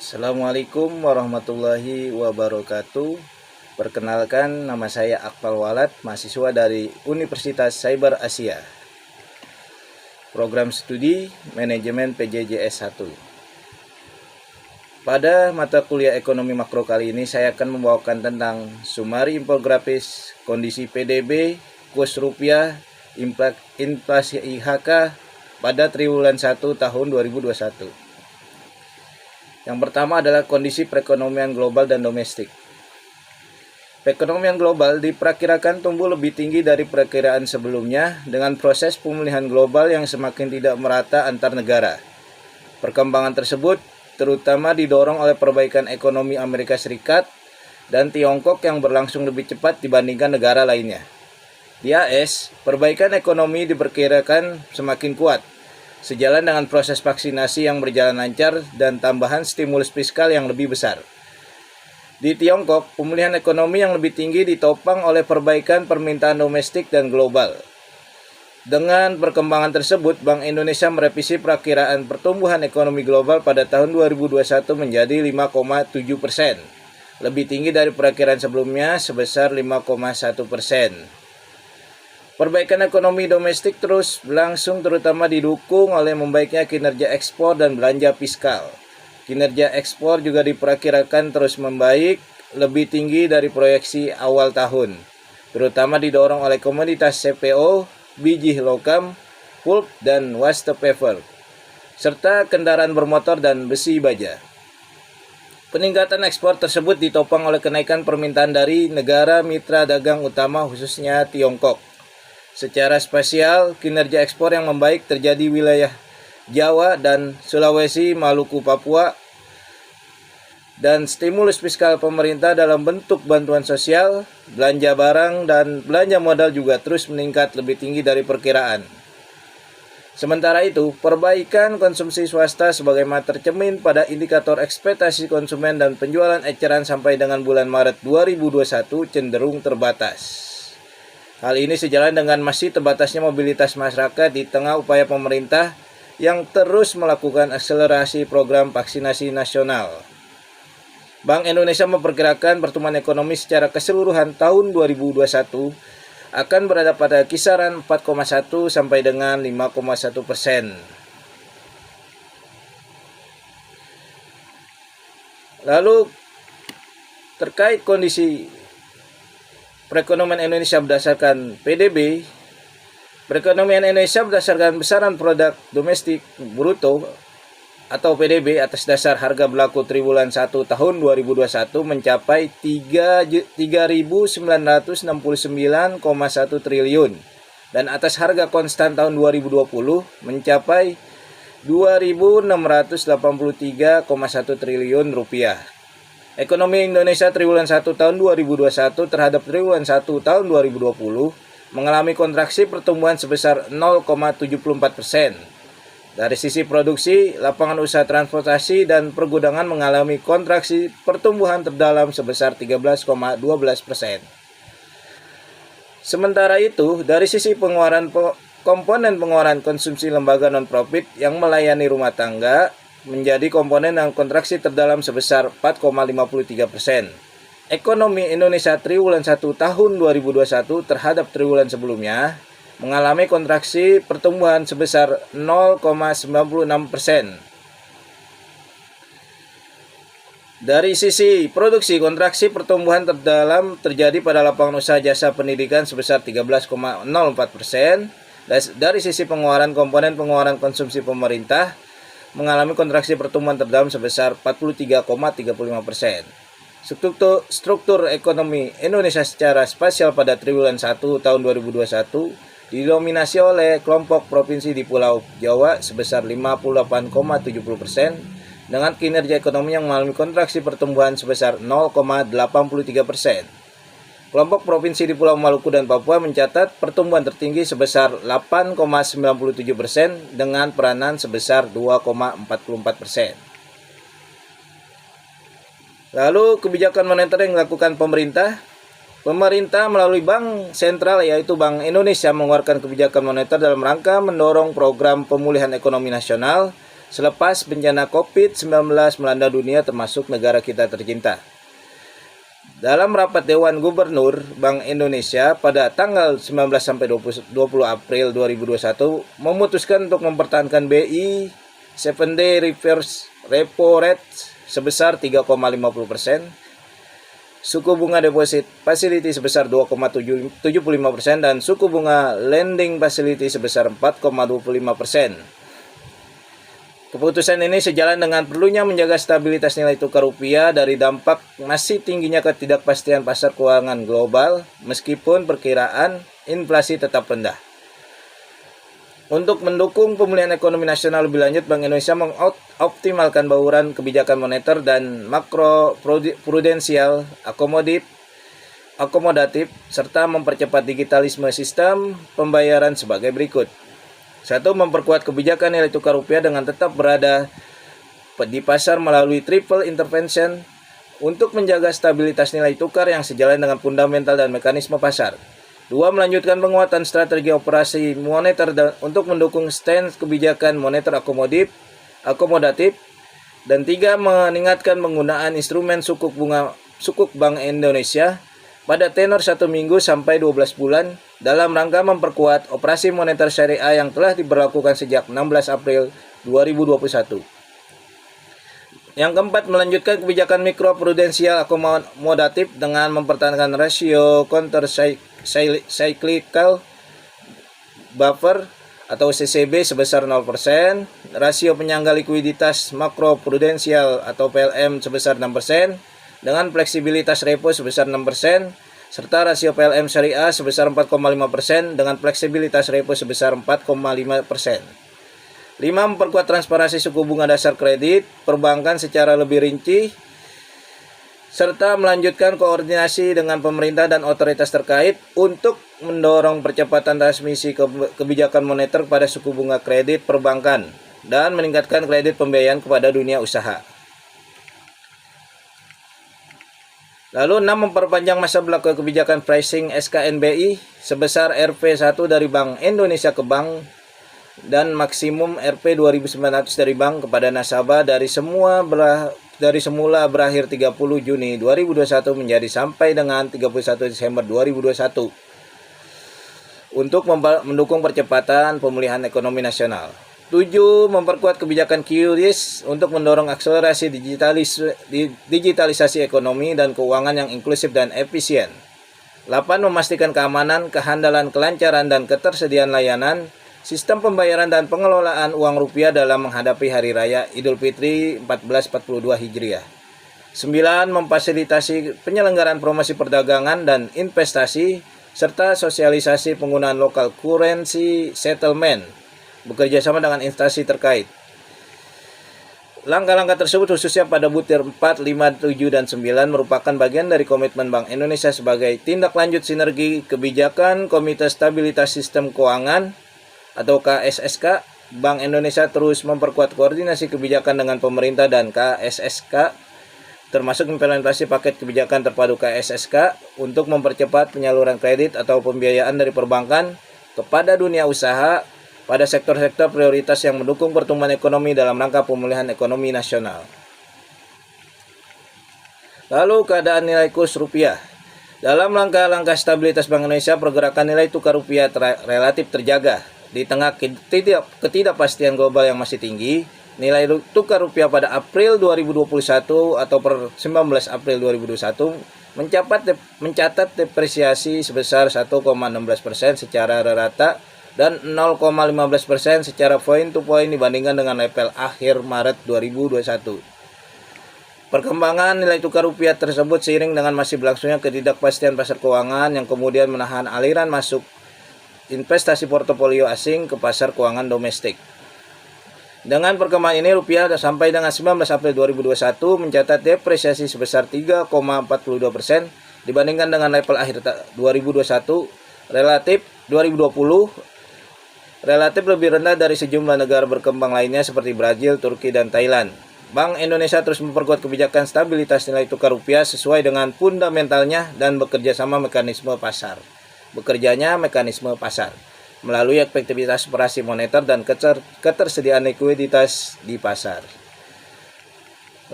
Assalamualaikum warahmatullahi wabarakatuh. Perkenalkan, nama saya Akmal Walad, mahasiswa dari Universitas Cyber Asia. Program studi Manajemen PJJ S1. Pada mata kuliah ekonomi makro kali ini saya akan membawakan tentang sumari infografis, kondisi PDB, kurs rupiah, inflasi IHK pada triwulan 1 tahun 2021. Yang pertama adalah kondisi perekonomian global dan domestik. Perekonomian global diperkirakan tumbuh lebih tinggi dari perkiraan sebelumnya dengan proses pemulihan global yang semakin tidak merata antar negara. Perkembangan tersebut terutama didorong oleh perbaikan ekonomi Amerika Serikat dan Tiongkok yang berlangsung lebih cepat dibandingkan negara lainnya. Di AS, perbaikan ekonomi diperkirakan semakin kuat sejalan dengan proses vaksinasi yang berjalan lancar dan tambahan stimulus fiskal yang lebih besar. Di Tiongkok, pemulihan ekonomi yang lebih tinggi ditopang oleh perbaikan permintaan domestik dan global. Dengan perkembangan tersebut, Bank Indonesia merevisi perkiraan pertumbuhan ekonomi global pada tahun 2021 menjadi 5,7%, lebih tinggi dari perkiraan sebelumnya sebesar 5,1%. Perbaikan ekonomi domestik terus berlangsung terutama didukung oleh membaiknya kinerja ekspor dan belanja fiskal. Kinerja ekspor juga diperkirakan terus membaik, lebih tinggi dari proyeksi awal tahun, terutama didorong oleh komoditas CPO, biji logam, pulp dan waste paper, serta kendaraan bermotor dan besi baja. Peningkatan ekspor tersebut ditopang oleh kenaikan permintaan dari negara mitra dagang utama khususnya Tiongkok. Secara spesial, kinerja ekspor yang membaik terjadi wilayah Jawa dan Sulawesi, Maluku, Papua, dan stimulus fiskal pemerintah dalam bentuk bantuan sosial, belanja barang, dan belanja modal juga terus meningkat lebih tinggi dari perkiraan. Sementara itu, perbaikan konsumsi swasta sebagaimana tercermin pada indikator ekspektasi konsumen dan penjualan eceran sampai dengan bulan Maret 2021 cenderung terbatas. Hal ini sejalan dengan masih terbatasnya mobilitas masyarakat di tengah upaya pemerintah yang terus melakukan akselerasi program vaksinasi nasional. Bank Indonesia memperkirakan pertumbuhan ekonomi secara keseluruhan tahun 2021 akan berada pada kisaran 4,1 sampai dengan 5,1%. Lalu terkait kondisi perekonomian Indonesia berdasarkan PDB, perekonomian Indonesia berdasarkan besaran produk domestik bruto atau PDB atas dasar harga berlaku triwulan 1 tahun 2021 mencapai 3.969,1 triliun dan atas harga konstan tahun 2020 mencapai 2.683,1 triliun rupiah. Ekonomi Indonesia triwulan 1 tahun 2021 terhadap triwulan 1 tahun 2020 mengalami kontraksi pertumbuhan sebesar 0,74%. Dari sisi produksi, lapangan usaha transportasi dan pergudangan mengalami kontraksi pertumbuhan terdalam sebesar 13,12%. Sementara itu, dari sisi pengeluaran komponen pengeluaran konsumsi lembaga non-profit yang melayani rumah tangga menjadi komponen yang kontraksi terdalam sebesar 4,53%. Ekonomi Indonesia triwulan 1 tahun 2021 terhadap triwulan sebelumnya mengalami kontraksi pertumbuhan sebesar 0,96%. Dari sisi produksi, kontraksi pertumbuhan terdalam terjadi pada lapangan usaha jasa pendidikan sebesar 13,04%. Dari sisi pengeluaran komponen pengeluaran konsumsi pemerintah mengalami kontraksi pertumbuhan terdalam sebesar 43,35%. Struktur ekonomi Indonesia secara spasial pada triwulan 1 tahun 2021 didominasi oleh kelompok provinsi di Pulau Jawa sebesar 58,70% dengan kinerja ekonomi yang mengalami kontraksi pertumbuhan sebesar 0,83%. Kelompok provinsi di Pulau Maluku dan Papua mencatat pertumbuhan tertinggi sebesar 8,97% dengan peranan sebesar 2,44%. Lalu kebijakan moneter yang dilakukan pemerintah melalui Bank Sentral yaitu Bank Indonesia mengeluarkan kebijakan moneter dalam rangka mendorong program pemulihan ekonomi nasional selepas bencana COVID-19 melanda dunia termasuk negara kita tercinta. Dalam rapat Dewan Gubernur Bank Indonesia pada tanggal 19-20 April 2021 memutuskan untuk mempertahankan BI 7-day reverse repo rate sebesar 3,50%, suku bunga deposit facility sebesar 2,75% dan suku bunga lending facility sebesar 4,25%. Keputusan ini sejalan dengan perlunya menjaga stabilitas nilai tukar rupiah dari dampak masih tingginya ketidakpastian pasar keuangan global meskipun perkiraan inflasi tetap rendah. Untuk mendukung pemulihan ekonomi nasional lebih lanjut, Bank Indonesia mengoptimalkan bauran kebijakan moneter dan makro prudensial akomodatif serta mempercepat digitalisme sistem pembayaran sebagai berikut. 1. Memperkuat kebijakan nilai tukar rupiah dengan tetap berada di pasar melalui triple intervention untuk menjaga stabilitas nilai tukar yang sejalan dengan fundamental dan mekanisme pasar. 2. Melanjutkan penguatan strategi operasi moneter untuk mendukung stance kebijakan moneter akomodatif. Dan 3. Meningkatkan penggunaan instrumen sukuk Bank Indonesia pada tenor 1 minggu sampai 12 bulan dalam rangka memperkuat operasi moneter syariah yang telah diberlakukan sejak 16 April 2021. Yang keempat, melanjutkan kebijakan mikroprudensial akomodatif dengan mempertahankan rasio counter cyclical buffer atau CCB sebesar 0%, rasio penyangga likuiditas makroprudensial atau PLM sebesar 6%, dengan fleksibilitas repo sebesar 6%, serta rasio PLM syariah sebesar 4,5% dengan fleksibilitas repo sebesar 4,5%. 5. Memperkuat transparansi suku bunga dasar kredit perbankan secara lebih rinci, serta melanjutkan koordinasi dengan pemerintah dan otoritas terkait untuk mendorong percepatan transmisi kebijakan moneter pada suku bunga kredit perbankan dan meningkatkan kredit pembiayaan kepada dunia usaha. Lalu 6. Memperpanjang masa berlaku kebijakan pricing SKNBI sebesar Rp1 dari Bank Indonesia ke bank dan maksimum Rp2.900 dari bank kepada nasabah dari semula berakhir 30 Juni 2021 menjadi sampai dengan 31 Desember 2021 untuk mendukung percepatan pemulihan ekonomi nasional. 7. Memperkuat kebijakan QRIS untuk mendorong akselerasi digitalisasi ekonomi dan keuangan yang inklusif dan efisien. 8. Memastikan keamanan, kehandalan, kelancaran, dan ketersediaan layanan, sistem pembayaran dan pengelolaan uang rupiah dalam menghadapi Hari Raya Idul Fitri 1442 Hijriah. 9. Memfasilitasi penyelenggaraan promosi perdagangan dan investasi, serta sosialisasi penggunaan local currency settlement, bekerja sama dengan instansi terkait. Langkah-langkah tersebut khususnya pada butir 4, 5, 7, dan 9 merupakan bagian dari komitmen Bank Indonesia sebagai tindak lanjut sinergi kebijakan Komite Stabilitas Sistem Keuangan atau KSSK. Bank Indonesia terus memperkuat koordinasi kebijakan dengan pemerintah dan KSSK, termasuk implementasi paket kebijakan terpadu KSSK untuk mempercepat penyaluran kredit atau pembiayaan dari perbankan kepada dunia usaha pada sektor-sektor prioritas yang mendukung pertumbuhan ekonomi dalam rangka pemulihan ekonomi nasional. Lalu keadaan nilai kurs rupiah. Dalam langkah-langkah stabilitas Bank Indonesia, pergerakan nilai tukar rupiah relatif terjaga. Di tengah ketidakpastian global yang masih tinggi, nilai tukar rupiah pada April 2021 atau per 19 April 2021 mencatat depresiasi sebesar 1,16% secara rata dan 0,15% secara point to point dibandingkan dengan level akhir Maret 2021. Perkembangan nilai tukar rupiah tersebut seiring dengan masih berlangsungnya ketidakpastian pasar keuangan yang kemudian menahan aliran masuk investasi portofolio asing ke pasar keuangan domestik. Dengan perkembangan ini, rupiah sampai dengan 19 April 2021 mencatat depresiasi sebesar 3,42% dibandingkan dengan level akhir 2021 relatif lebih rendah dari sejumlah negara berkembang lainnya seperti Brazil, Turki, dan Thailand. Bank Indonesia terus memperkuat kebijakan stabilitas nilai tukar rupiah sesuai dengan fundamentalnya dan bekerjanya mekanisme pasar. melalui efektivitas operasi moneter dan ketersediaan likuiditas di pasar.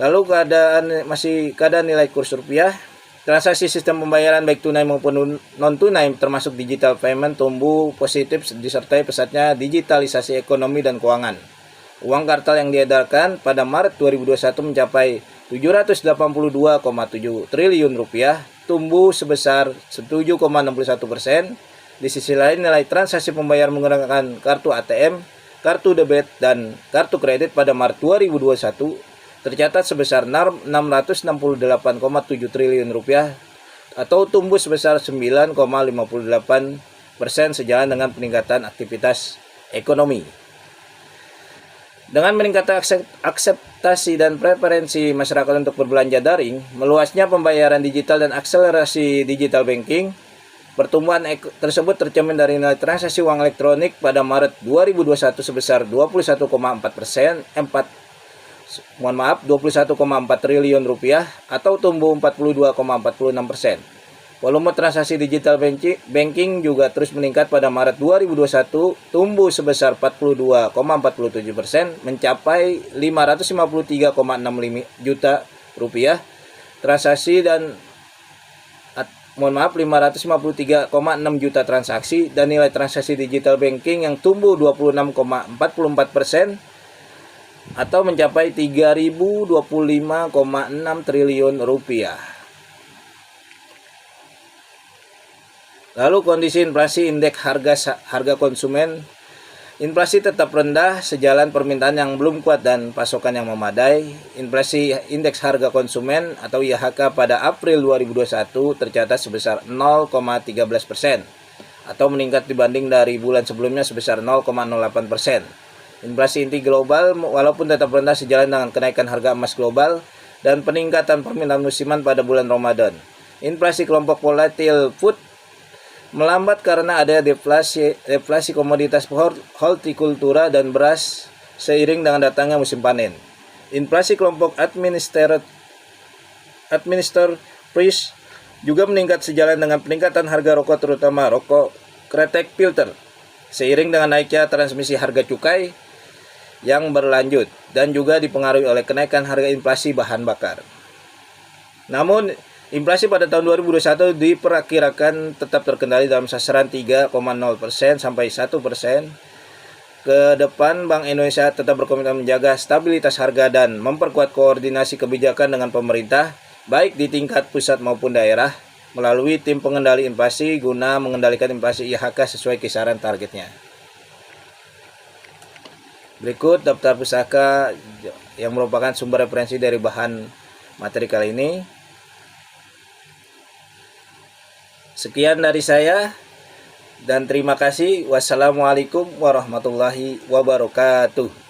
Lalu keadaan nilai kurs rupiah. Transaksi sistem pembayaran baik tunai maupun non-tunai termasuk digital payment tumbuh positif disertai pesatnya digitalisasi ekonomi dan keuangan. Uang kartal yang diedarkan pada Maret 2021 mencapai 782,7 triliun rupiah, tumbuh sebesar 7,61%. Di sisi lain, nilai transaksi pembayaran menggunakan kartu ATM, kartu debit, dan kartu kredit pada Maret 2021 tercatat sebesar 668,7 triliun rupiah atau tumbuh sebesar 9,58% sejalan dengan peningkatan aktivitas ekonomi. Dengan meningkatnya akseptasi dan preferensi masyarakat untuk berbelanja daring, meluasnya pembayaran digital dan akselerasi digital banking, pertumbuhan tersebut tercermin dari nilai transaksi uang elektronik pada Maret 2021 sebesar 21,4 triliun rupiah atau tumbuh 42,46%. Volume transaksi digital banking juga terus meningkat pada Maret 2021, tumbuh sebesar 42,47% mencapai 553,65 juta rupiah. Transaksi dan 553,6 juta transaksi dan nilai transaksi digital banking yang tumbuh 26,44% atau mencapai 3.025,6 triliun rupiah. Lalu kondisi inflasi indeks harga konsumen. Inflasi tetap rendah sejalan permintaan yang belum kuat dan pasokan yang memadai. Inflasi indeks harga konsumen atau IHK pada April 2021 tercatat sebesar 0,13% atau meningkat dibanding dari bulan sebelumnya sebesar 0,08%. Inflasi inti global walaupun tetap rendah sejalan dengan kenaikan harga emas global dan peningkatan permintaan musiman pada bulan Ramadan. Inflasi kelompok volatile food melambat karena ada deflasi komoditas hortikultura dan beras seiring dengan datangnya musim panen. Inflasi kelompok administered price juga meningkat sejalan dengan peningkatan harga rokok terutama rokok kretek filter seiring dengan naiknya transmisi harga cukai yang berlanjut dan juga dipengaruhi oleh kenaikan harga inflasi bahan bakar. Namun, inflasi pada tahun 2021 diperkirakan tetap terkendali dalam sasaran 3,0% sampai 1%. Ke depan, Bank Indonesia tetap berkomitmen menjaga stabilitas harga dan memperkuat koordinasi kebijakan dengan pemerintah, baik di tingkat pusat maupun daerah, melalui tim pengendali inflasi guna mengendalikan inflasi IHK sesuai kisaran targetnya. Berikut daftar pusaka yang merupakan sumber referensi dari bahan materi kali ini. Sekian dari saya dan terima kasih. Wassalamualaikum warahmatullahi wabarakatuh.